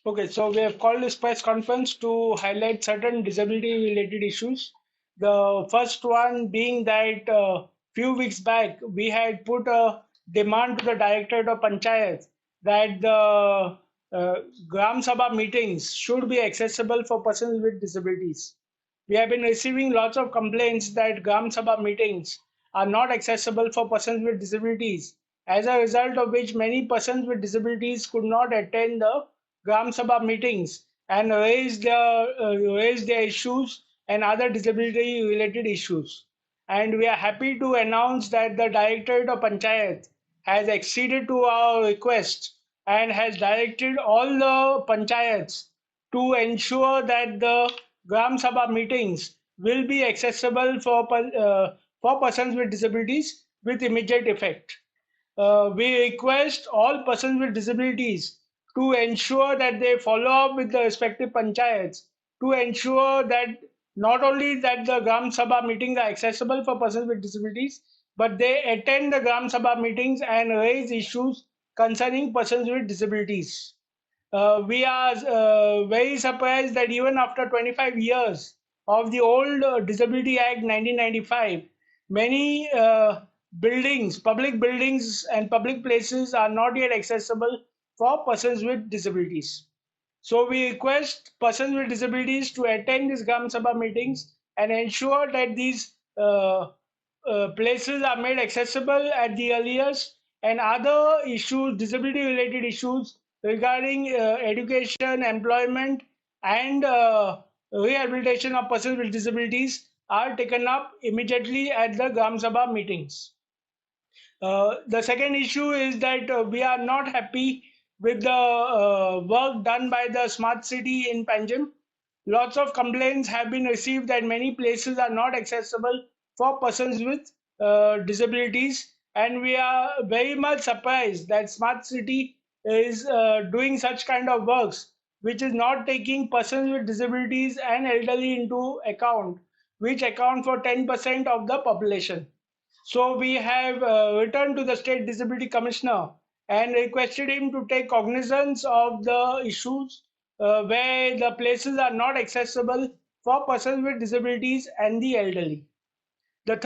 Okay, so we have called this press conference to highlight certain disability related issues. The first one being that few weeks back we had put a demand to the Directorate of Panchayat that the Gram Sabha meetings should be accessible for persons with disabilities. We have been receiving lots of complaints that Gram Sabha meetings are not accessible for persons with disabilities, as a result of which many persons with disabilities could not attend the Gram Sabha meetings and raise their issues and other disability related issues. And we are happy to announce that the Directorate of Panchayat has acceded to our request and has directed all the panchayats to ensure that the Gram Sabha meetings will be accessible for persons with disabilities with immediate effect. We request all persons with disabilities to ensure that they follow up with the respective panchayats to ensure that not only that the Gram Sabha meetings are accessible for persons with disabilities, but they attend the Gram Sabha meetings and raise issues concerning persons with disabilities. We are very surprised that even after 25 years of the old Disability Act 1995, many buildings, public buildings, and public places are not yet accessible for persons with disabilities. So we request persons with disabilities to attend these Gram Sabha meetings and ensure that these places are made accessible at the earliest, and other issues, disability related issues regarding education, employment, and rehabilitation of persons with disabilities are taken up immediately at the Gram Sabha meetings. The second issue is that we are not happy with the work done by the smart city in Panjim. Lots of complaints have been received that many places are not accessible for persons with disabilities, and we are very much surprised that smart city is doing such kind of works which is not taking persons with disabilities and elderly into account, which account for 10% of the population. So we have returned to the State Disability Commissioner and requested him to take cognizance of the issues where the places are not accessible for persons with disabilities and the elderly. The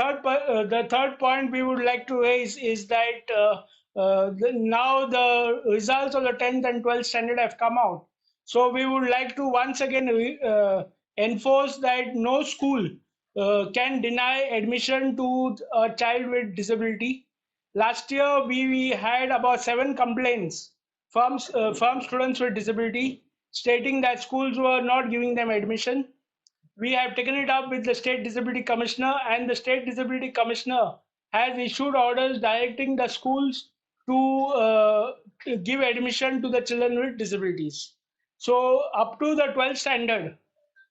third point we would like to raise is that now the results of the 10th and 12th standard have come out. So we would like to once again enforce that no school can deny admission to a child with disability. Last year we had about 7 complaints from students with disability stating that schools were not giving them admission. We have taken it up with the State Disability Commissioner, and the State Disability Commissioner has issued orders directing the schools to give admission to the children with disabilities. So, up to the 12th standard,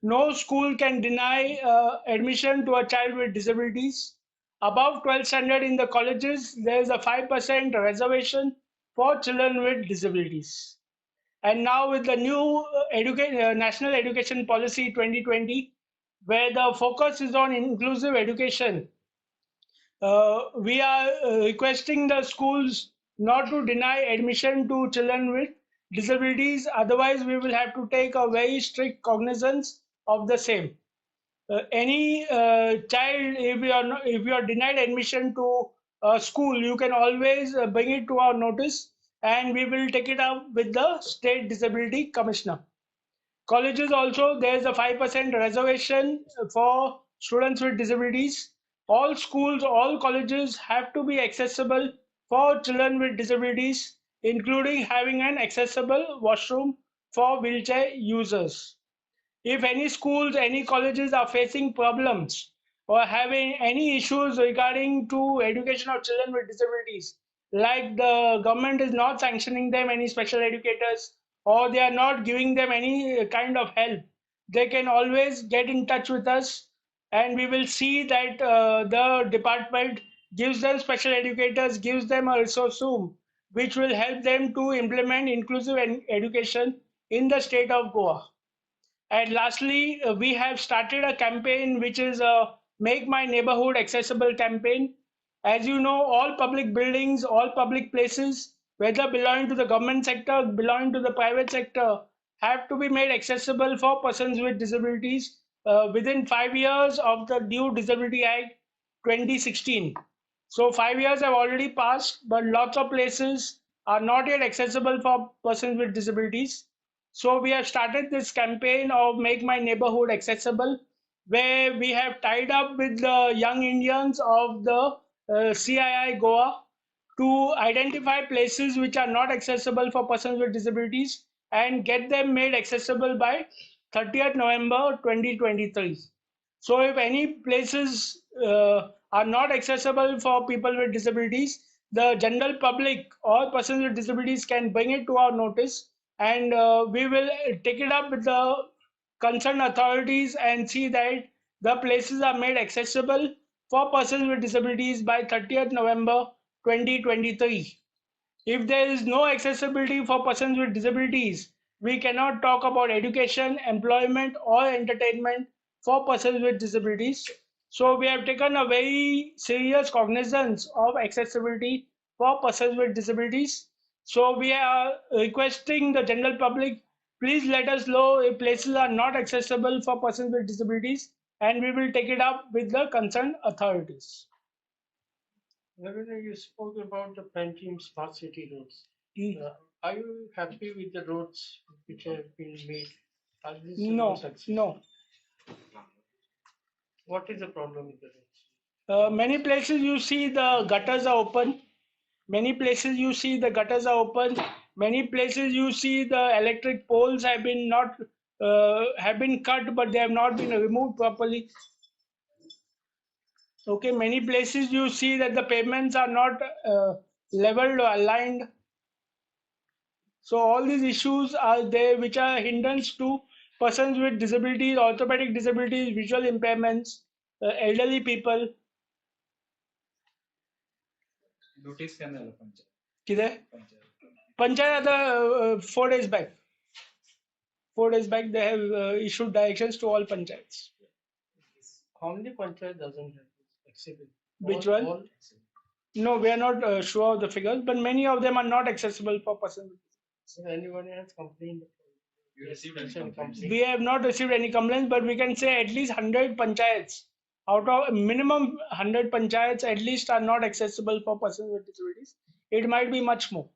no school can deny admission to a child with disabilities. Above 12th standard in the colleges, there is a 5% reservation for children with disabilities. And now with the new National Education Policy 2020, where the focus is on inclusive education, we are requesting the schools not to deny admission to children with disabilities. Otherwise, we will have to take a very strict cognizance of the same. Any child, if you are denied admission to a school, you can always bring it to our notice, and we will take it up with the State Disability Commissioner. Colleges also, there is a 5% reservation for students with disabilities. All schools, all colleges have to be accessible for children with disabilities, including having an accessible washroom for wheelchair users. If any schools, any colleges are facing problems or having any issues regarding to education of children with disabilities, like the government is not sanctioning them any special educators, or they are not giving them any kind of help, they can always get in touch with us, and we will see that the department gives them special educators, gives them a resource room which will help them to implement inclusive education in the state of Goa. And lastly, we have started a campaign which is a Make My Neighborhood Accessible campaign. As you know, all public buildings, all public places, whether belonging to the government sector, belonging to the private sector, have to be made accessible for persons with disabilities within 5 years of the new Disability Act 2016. So 5 years have already passed, but lots of places are not yet accessible for persons with disabilities. So we have started this campaign of Make My Neighborhood Accessible, where we have tied up with the young Indians of the CII Goa to identify places which are not accessible for persons with disabilities and get them made accessible by 30th November 2023. So if any places are not accessible for people with disabilities, the general public or persons with disabilities can bring it to our notice, and we will take it up with the concerned authorities and see that the places are made accessible for persons with disabilities by 30th November 2023. If there is no accessibility for persons with disabilities, we cannot talk about education, employment, or entertainment for persons with disabilities. So, we have taken a very serious cognizance of accessibility for persons with disabilities. So, we are requesting the general public, please let us know if places are not accessible for persons with disabilities, and we will take it up with the concerned authorities. Ravindra, you spoke about the Pantene Smart City roads. Mm. Are you happy with the roads which have been made? Are these No, roads success? no. What is the problem with the roads? Many places you see the gutters are open. Many places you see the gutters are open. Many places you see the electric poles have been cut, but they have not been removed properly. Okay, many places you see that the pavements are not leveled or aligned. So all these issues are there, which are hindrance to persons with disabilities, orthopedic disabilities, visual impairments, elderly people. किधर panchayat 4 days back. 4 days back, they have issued directions to all panchayats. How many panchayat doesn't have this accessible? Which one? All, No, we are not sure of the figures, but many of them are not accessible for persons. so anyone has complained? We have not received any complaints, but we can say at least 100 panchayats. Out of minimum 100 panchayats, at least are not accessible for persons with disabilities. It might be much more.